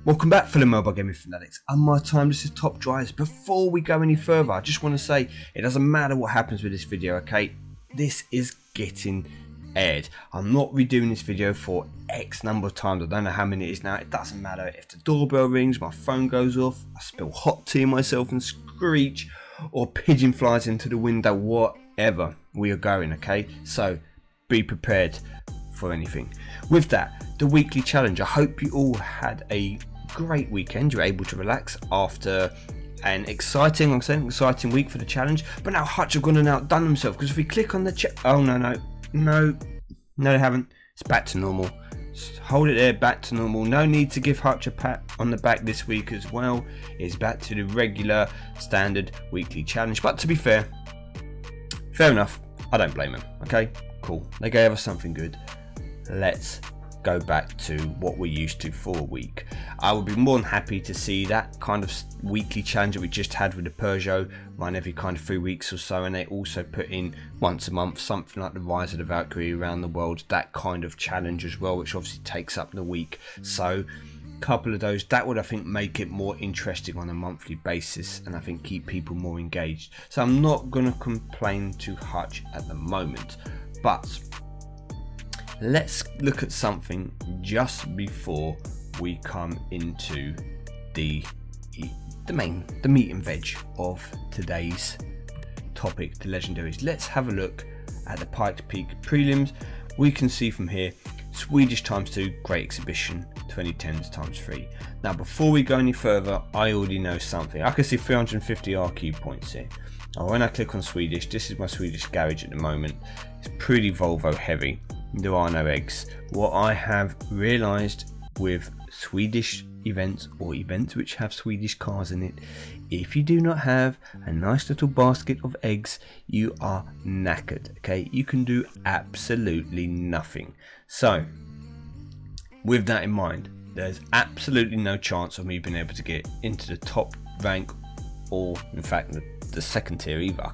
Welcome back, fellow mobile gaming fanatics. I'm MyTyme, this is Top Drives. Before we go any further, I just want to say it doesn't matter what happens with this video, okay? This is getting aired. I'm not redoing this video for X number of times. I don't know how many it is now. It doesn't matter if the doorbell rings, my phone goes off, I spill hot tea on myself and screech, or pigeon flies into the window, whatever. We are going, okay? So be prepared for anything. With that, the weekly challenge. I hope you all had a great weekend. You're able to relax after an exciting week for the challenge. But now Hutch have gone and outdone themselves, because if we click on the oh no they haven't. It's back to normal. Just hold it there, back to normal. No need to give Hutch a pat on the back this week as well. It's back to the regular standard weekly challenge. But to be fair enough, I don't blame them. Okay, cool, they gave us something good. Let's go back to what we're used to for a week. I would be more than happy to see that kind of weekly challenge that we just had with the Peugeot run every kind of 3 weeks or so, and they also put in once a month something like the Rise of the Valkyrie around the world, that kind of challenge as well, which obviously takes up the week. So a couple of those, that would I think make it more interesting on a monthly basis, and I think keep people more engaged. So I'm not going to complain too Hutch at the moment, but let's look at something just before we come into the meat and veg of today's topic, the Legendaries. Let's have a look at the Pike Peaks Prelims. We can see from here, Swedish ×2, great exhibition, 2010s ×3. Now before we go any further, I already know something. I can see 350 RQ points here. Now when I click on Swedish, this is my Swedish garage at the moment. It's pretty Volvo heavy. There are no eggs. What I have realised with Swedish events, or events which have Swedish cars in it, if you do not have a nice little basket of eggs, you are knackered. Okay, you can do absolutely nothing. So with that in mind, there's absolutely no chance of me being able to get into the top rank, or in fact the second tier either. I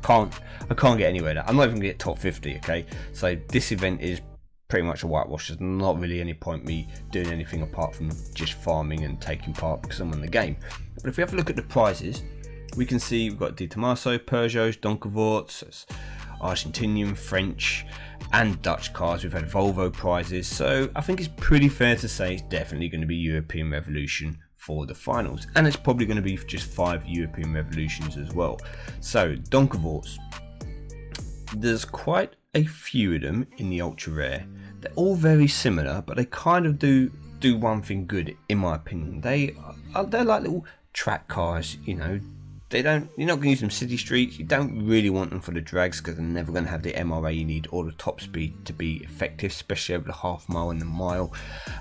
can't get anywhere there. I'm not even gonna get top 50. Okay, so this event is pretty much a whitewash. There's not really any point me doing anything apart from just farming and taking part because I'm on the game. But if we have a look at the prizes, we can see we've got Di Tommaso, Peugeots, Donkervoorts, Argentinian, French and Dutch cars. We've had Volvo prizes, so I think it's pretty fair to say it's definitely going to be European Revolution for the finals, and it's probably going to be just 5 European Revolutions as well. So Donkervoorts, there's quite a few of them in the ultra rare. They're all very similar, but they kind of do one thing good in my opinion. They're like little track cars, you know. You're not going to use them city streets. You don't really want them for the drags because they're never going to have the MRA you need or the top speed to be effective, especially over the half mile and the mile.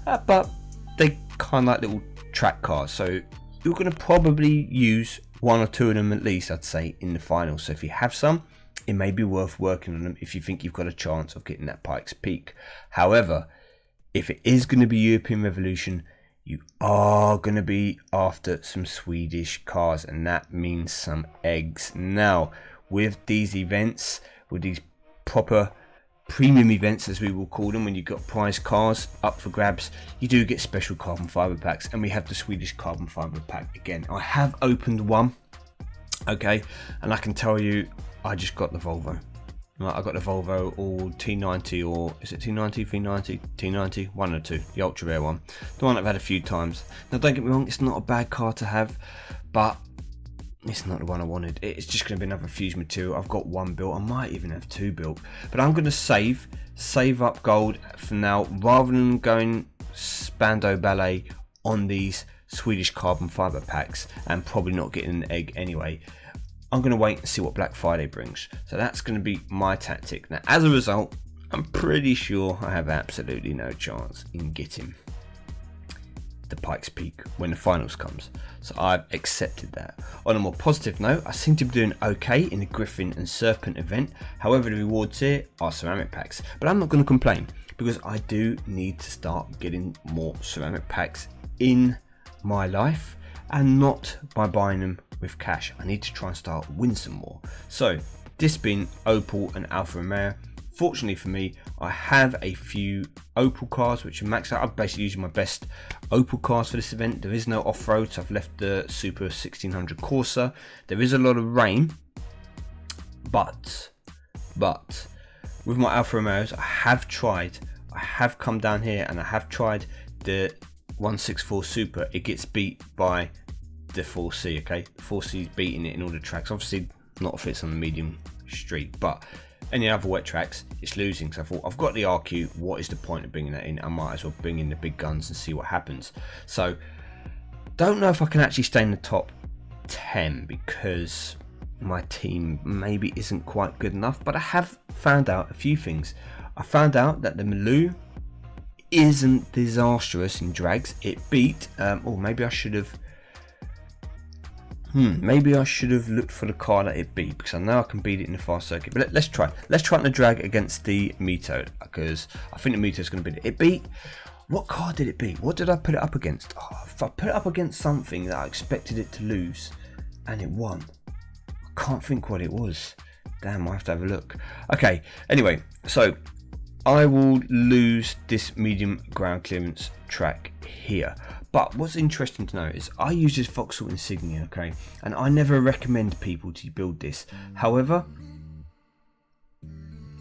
But they kind of like little track cars, so you're going to probably use 1 or 2 of them at least, I'd say, in the final. So if you have some, it may be worth working on them if you think you've got a chance of getting that Pikes Peak. However, if it is going to be European Revolution, you are going to be after some Swedish cars, and that means some eggs. Now, with these events, with these proper premium events as we will call them, when you've got prize cars up for grabs, you do get special carbon fibre packs, and we have the Swedish carbon fibre pack again. I have opened one, okay, and I can tell you I just got the Volvo. Right, I got the Volvo all T90, or is it T90, V90, T90, one or two, the ultra rare one, the one I've had a few times. Now don't get me wrong, it's not a bad car to have, but it's not the one I wanted. It's just going to be another fuse material. I've got 1 built, I might even have 2 built, but I'm going to save up gold for now, rather than going Spando Ballet on these Swedish carbon fibre packs and probably not getting an egg anyway. I'm going to wait and see what Black Friday brings. So that's going to be my tactic. Now, as a result, I'm pretty sure I have absolutely no chance in getting the Pikes Peak when the finals comes. So I've accepted that. On a more positive note, I seem to be doing okay in the Griffin and Serpent event. However, the rewards here are ceramic packs. But I'm not going to complain, because I do need to start getting more ceramic packs in my life, and not by buying them with cash. I need to try and start win some more. So this being Opal and Alfa Romeo, Fortunately for me, I have a few Opal cars which are maxed out. I'm basically using my best Opal cars for this event. There is no off-road, so I've left the Super 1600 Corsa. There is a lot of rain, but with my Alfa Romeos, I have come down here and I have tried the 164 Super. It gets beat by the 4C, okay? The 4C is beating it in all the tracks. Obviously not if it's on the medium street, but any other wet tracks it's losing. So I thought, I've got the RQ, what is the point of bringing that in? I might as well bring in the big guns and see what happens. So don't know if I can actually stay in the top 10 because my team maybe isn't quite good enough, but I have found out a few things. I found out that the Maloo isn't disastrous in drags. It beat or maybe I should have looked for the car that it beat, because I know I can beat it in the fast circuit. But let's try in the drag against the Mito, because I think the Mito is going to beat it. It beat, what car did it beat? What did I put it up against? Oh, if I put it up against something that I expected it to lose and it won, I can't think what it was. Damn, I have to have a look. Okay, anyway, so I will lose this medium ground clearance track here. But what's interesting to know is I use this Vauxhall Insignia, okay, and I never recommend people to build this. However, I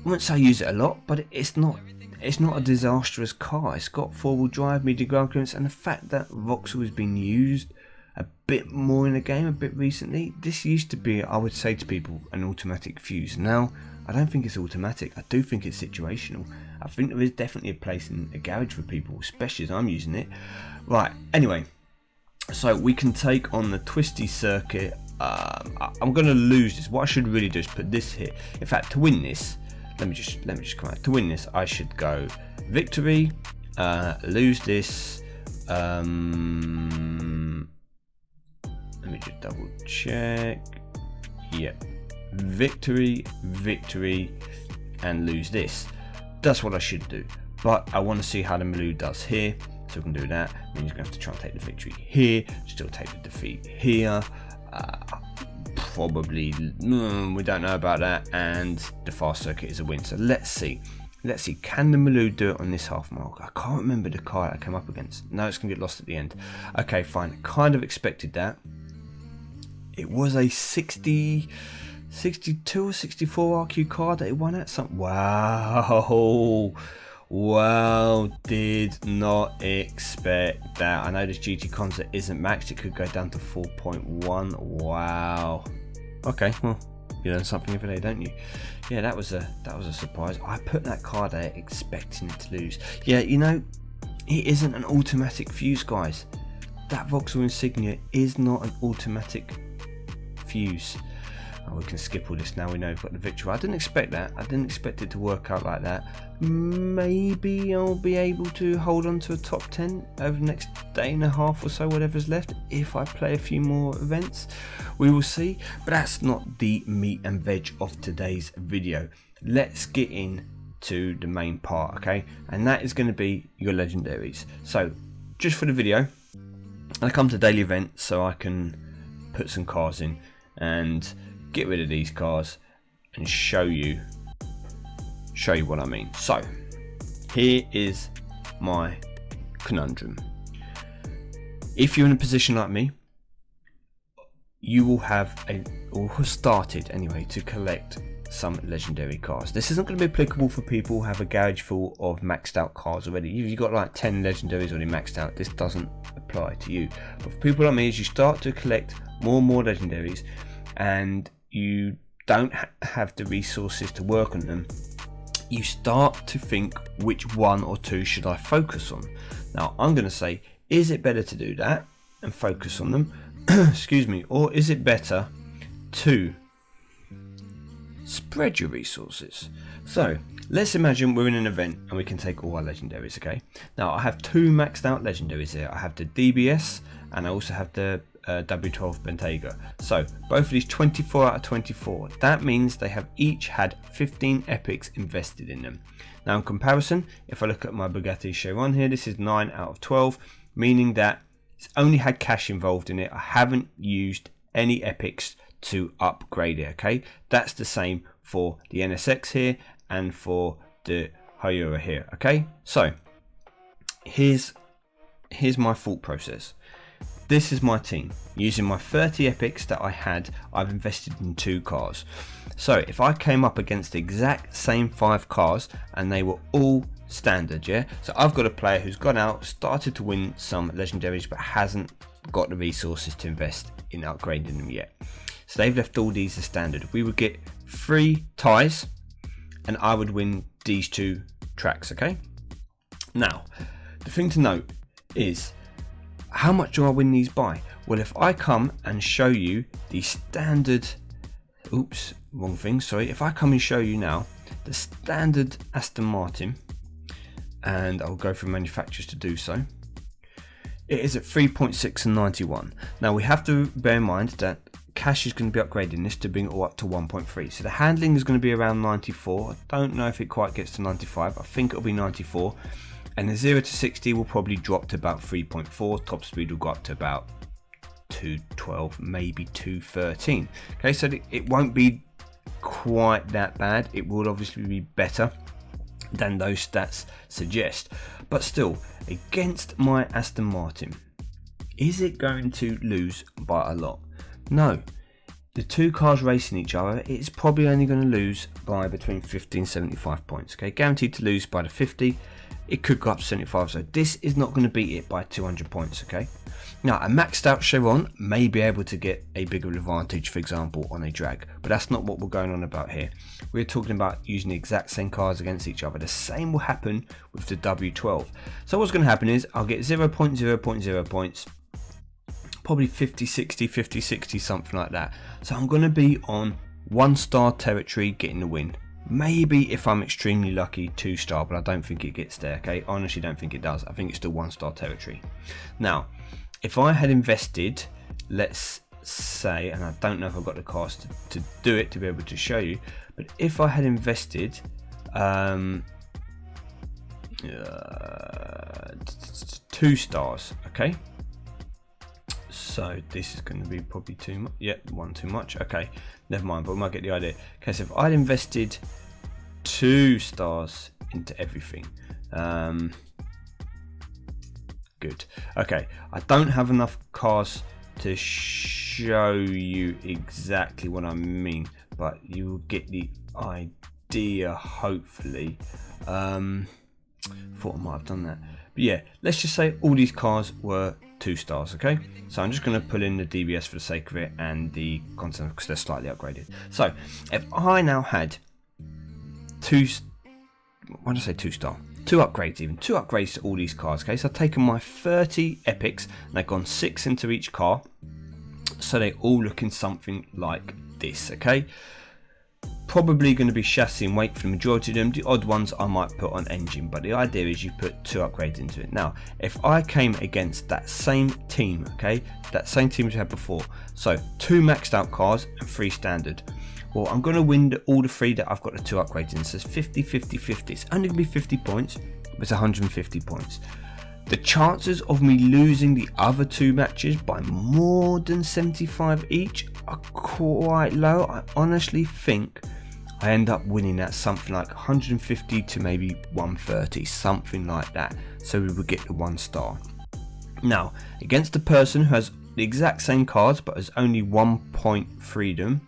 wouldn't say I use it a lot, but it's not a disastrous car. It's got four-wheel drive, medium ground clearance, and the fact that Vauxhall has been used a bit more in the game a bit recently. This used to be, I would say to people, an automatic fuse. Now I don't think it's automatic. I do think it's situational. I think there is definitely a place in a garage for people, especially as I'm using it. Right, anyway, so we can take on the twisty circuit. I'm going to lose this. What I should really do is put this here. In fact, to win this, let me just come out. To win this, I should go victory, lose this. Let me just double check. Yep. Victory, and lose this. That's what I should do. But I want to see how the Maloo does here. So we can do that. Then you're going to have to try and take the victory here. Still take the defeat here. Probably, we don't know about that. And the fast circuit is a win. So let's see. Can the Maloo do it on this half mile? I can't remember the car I came up against. No, it's going to get lost at the end. Okay, fine. Kind of expected that. It was a 62 or 64 RQ car that it won at. Wow, did not expect that. I know this GT Concept isn't maxed. It could go down to 4.1. Wow. Okay, well, you learn something every day, don't you? Yeah, that was a surprise. I put that car there expecting it to lose. Yeah, you know, it isn't an automatic fuse, guys. That Vauxhall Insignia is not an automatic fuse. Oh, we can skip all this now. We know we've got the victory. I didn't expect that. I didn't expect it to work out like that. Maybe I'll be able to hold on to a top 10 over the next day and a half or so, whatever's left, if I play a few more events. We will see. But that's not the meat and veg of today's video. Let's get into the main part, okay? And that is going to be your legendaries. So just for the video, I come to daily event so I can put some cars in and get rid of these cars and show you what I mean. So here is my conundrum. If you're in a position like me, you will have or have started anyway to collect some legendary cars. This isn't going to be applicable for people who have a garage full of maxed out cars already. If you've got like 10 legendaries already maxed out, this doesn't apply to you. But for people like me, as you start to collect more and more legendaries and you don't have the resources to work on them, you start to think, which one or two should I focus on? Now I'm going to say, is it better to do that and focus on them excuse me, or is it better to spread your resources? So let's imagine we're in an event and we can take all our legendaries, okay? Now I have two maxed out legendaries here. I have the DBS and I also have the W12 Bentayga. So both of these 24 out of 24. That means they have each had 15 epics invested in them. Now in comparison, if I look at my Bugatti Chiron here, this is 9 out of 12, meaning that it's only had cash involved in it. I haven't used any epics to upgrade it, okay? That's the same for the NSX here and for the Hayura here. Okay, so here's my thought process. This is my team. Using my 30 epics that I had, I've invested in 2 cars. So if I came up against the exact same 5 cars and they were all standard, yeah, so I've got a player who's gone out, started to win some legendaries, but hasn't got the resources to invest in upgrading them yet. So they've left all these as standard. We would get 3 ties and I would win these 2 tracks. Okay, now the thing to note is, how much do I win these by? Well, if I come and show you the standard, oops, wrong thing, sorry. If I come and show you now the standard Aston Martin, and I'll go through manufacturers to do so, it is at 3.6 and 91. Now we have to bear in mind that cash is going to be upgrading this to bring it all up to 1.3. So the handling is going to be around 94. I don't know if it quite gets to 95. I think it'll be 94. And the 0 to 60 will probably drop to about 3.4. Top speed will go up to about 212, maybe 213. Okay, so it won't be quite that bad. It will obviously be better than those stats suggest. But still, against my Aston Martin, is it going to lose by a lot? No. The 2 cars racing each other, it's probably only going to lose by between 50 and 75 points. Okay, guaranteed to lose by the 50. It could go up to 75, so this is not going to beat it by 200 points. Okay, now a maxed out Chiron may be able to get a bigger advantage, for example, on a drag, but that's not what we're going on about here. We're talking about using the exact same cars against each other. The same will happen with the W12. So what's going to happen is I'll get 0.0.0 points, probably 50, 60, 50, 60, something like that. So I'm going to be on 1-star territory getting the win. Maybe if I'm extremely lucky 2-star, but I don't think it gets there. Okay, I honestly don't think it does. I think it's still 1-star territory. Now if I had invested, let's say, and I don't know if I've got the cars to do it to be able to show you, but if I had invested 2 stars, okay, so this is going to be probably too much. Yep, 1 too much. Okay, never mind, but we might get the idea. Okay, so if I'd invested 2 stars into everything, good. Okay, I don't have enough cars to show you exactly what I mean, but you will get the idea, hopefully. Thought I might have done that, but yeah, let's just say all these cars were 2 stars. Okay, so I'm just going to pull in the DBS for the sake of it and the content because they're slightly upgraded. So if I now had 2 upgrades, even 2 upgrades to all these cars. Okay, so I've taken my 30 epics and I've gone 6 into each car, so they all looking something like this. Okay, probably going to be chassis and weight for the majority of them. The odd ones I might put on engine, but the idea is you put 2 upgrades into it. Now if I came against that same team, okay, that same team as we had before, so 2 maxed out cars and 3 standard, well, I'm going to win all the 3 that I've got the 2 upgrades in. So it's 50, 50, 50. It's only going to be 50 points, but it's 150 points. The chances of me losing the other 2 matches by more than 75 each are quite low. I honestly think I end up winning at something like 150 to maybe 130, something like that. So we would get the 1 star. Now, against a person who has the exact same cards but has only 1 point freedom,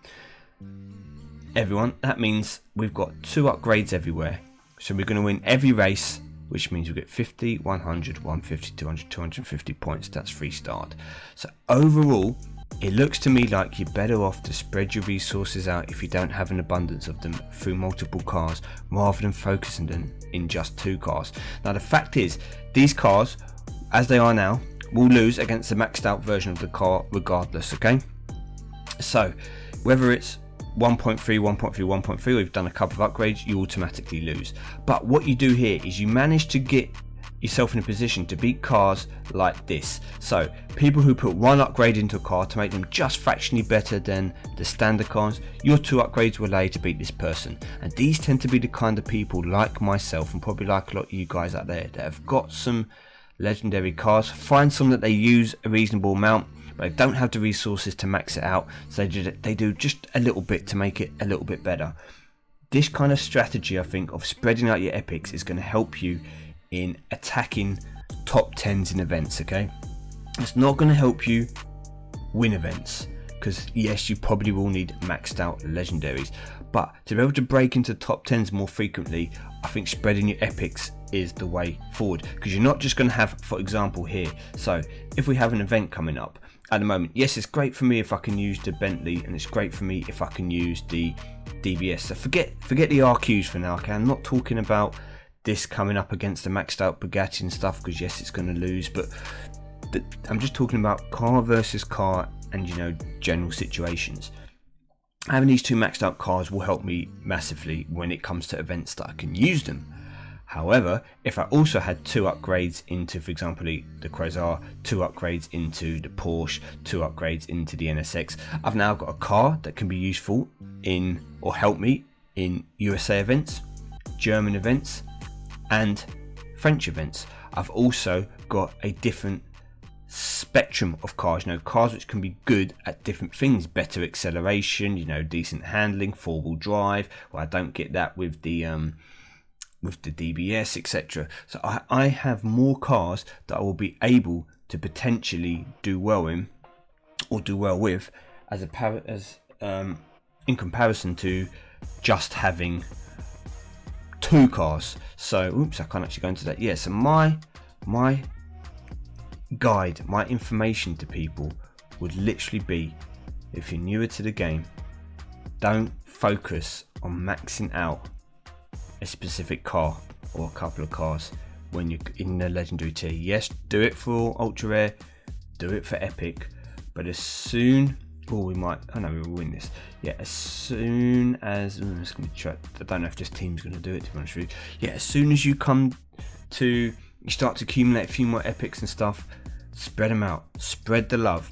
everyone, that means we've got 2 upgrades everywhere. So we're going to win every race, which means we get 50, 100, 150, 200, 250 points. That's 3-starred. So overall, it looks to me like you're better off to spread your resources out if you don't have an abundance of them through multiple cars, rather than focusing them in just 2 cars. Now the fact is, these cars, as they are now, will lose against the maxed out version of the car regardless. Okay, so whether it's 1.3, 1.3, 1.3, we've done a couple of upgrades, you automatically lose. But what you do here is you manage to get yourself in a position to beat cars like this. So people who put 1 upgrade into a car to make them just fractionally better than the standard cars, your 2 upgrades will allow you to beat this person. And these tend to be the kind of people like myself, and probably like a lot of you guys out there, that have got some legendary cars, find some that they use a reasonable amount, but they don't have the resources to max it out, so they do just a little bit to make it a little bit better. this kind of strategy, I think, of spreading out your epics is going to help you in attacking top 10s in events, okay? It's not going to help you win events, because yes, you probably will need maxed out legendaries, but to be able to break into top 10s more frequently, I think spreading your epics is the way forward, because you're not just going to have, for example here, so if we have an event coming up at the moment, yes, it's great for me if I can use the Bentley, and it's great for me if I can use the DBS, so forget the RQs for now, okay? I'm not talking about this coming up against the maxed out Bugatti and stuff, because yes, it's going to lose, but I'm just talking about car versus car and, you know, general situations. Having these two maxed out cars will help me massively when it comes to events that I can use them. However, if I also had 2 upgrades into, for example, the Quasar, 2 upgrades into the Porsche, 2 upgrades into the NSX, I've now got a car that can be useful in, or help me in, USA events, German events, and French events. I've also got a different spectrum of cars, you know, cars which can be good at different things, better acceleration, you know, decent handling, 4-wheel drive. Well, I don't get that with the DBS, etc. So I have more cars that I will be able to potentially do well in, or do well with, in comparison to just having 2 cars. So oops, I can't actually go into that. Yeah, so my guide, my information to people would literally be, if you're newer to the game, don't focus on maxing out a specific car or a couple of cars when you're in the legendary tier. Yes, do it for ultra rare, do it for epic, but as soon, we might, I know we'll win this. Yeah, as soon as, it's gonna be I don't know if this team's gonna do it, to be honest with you. Yeah, as soon as you start to accumulate a few more epics and stuff, spread them out, spread the love,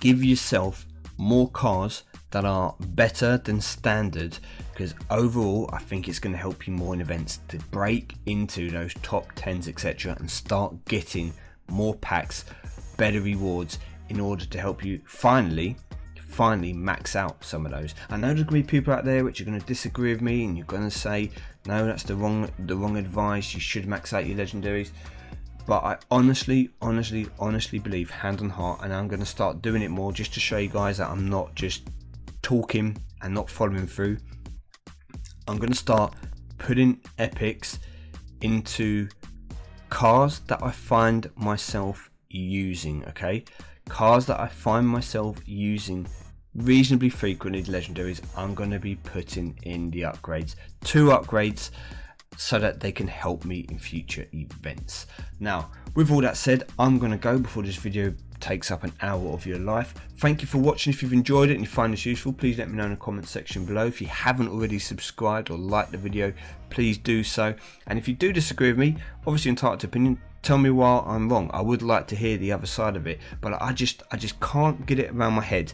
give yourself more cars that are better than standard, because overall I think it's going to help you more in events to break into those top 10s, etc., and start getting more packs, better rewards, in order to help you finally max out some of those. I know there's going to be people out there which are going to disagree with me, and you're going to say, no, that's the wrong advice, you should max out your legendaries. But I honestly believe, hand on heart, and I'm going to start doing it more just to show you guys that I'm not just talking and not following through. I'm going to start putting epics into cars that I find myself using, okay? Cars that I find myself using reasonably frequently, legendaries, I'm going to be putting in the upgrades. 2 upgrades, so that they can help me in future events. Now, with all that said, I'm going to go before this video takes up an hour of your life. Thank you for watching. If you've enjoyed it and you find this useful, please let me know in the comment section below. If you haven't already subscribed or liked the video, please do so. And if you do disagree with me, obviously entitled to opinion, tell me why I'm wrong. I would like to hear the other side of it, but I just can't get it around my head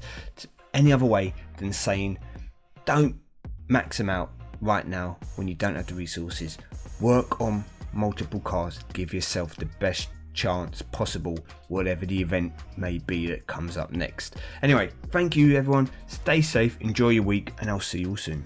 any other way than saying, don't max them out right now when you don't have the resources. Work on multiple cars, give yourself the best chance possible, whatever the event may be that comes up next. Anyway, thank you everyone, stay safe, enjoy your week, and I'll see you all soon.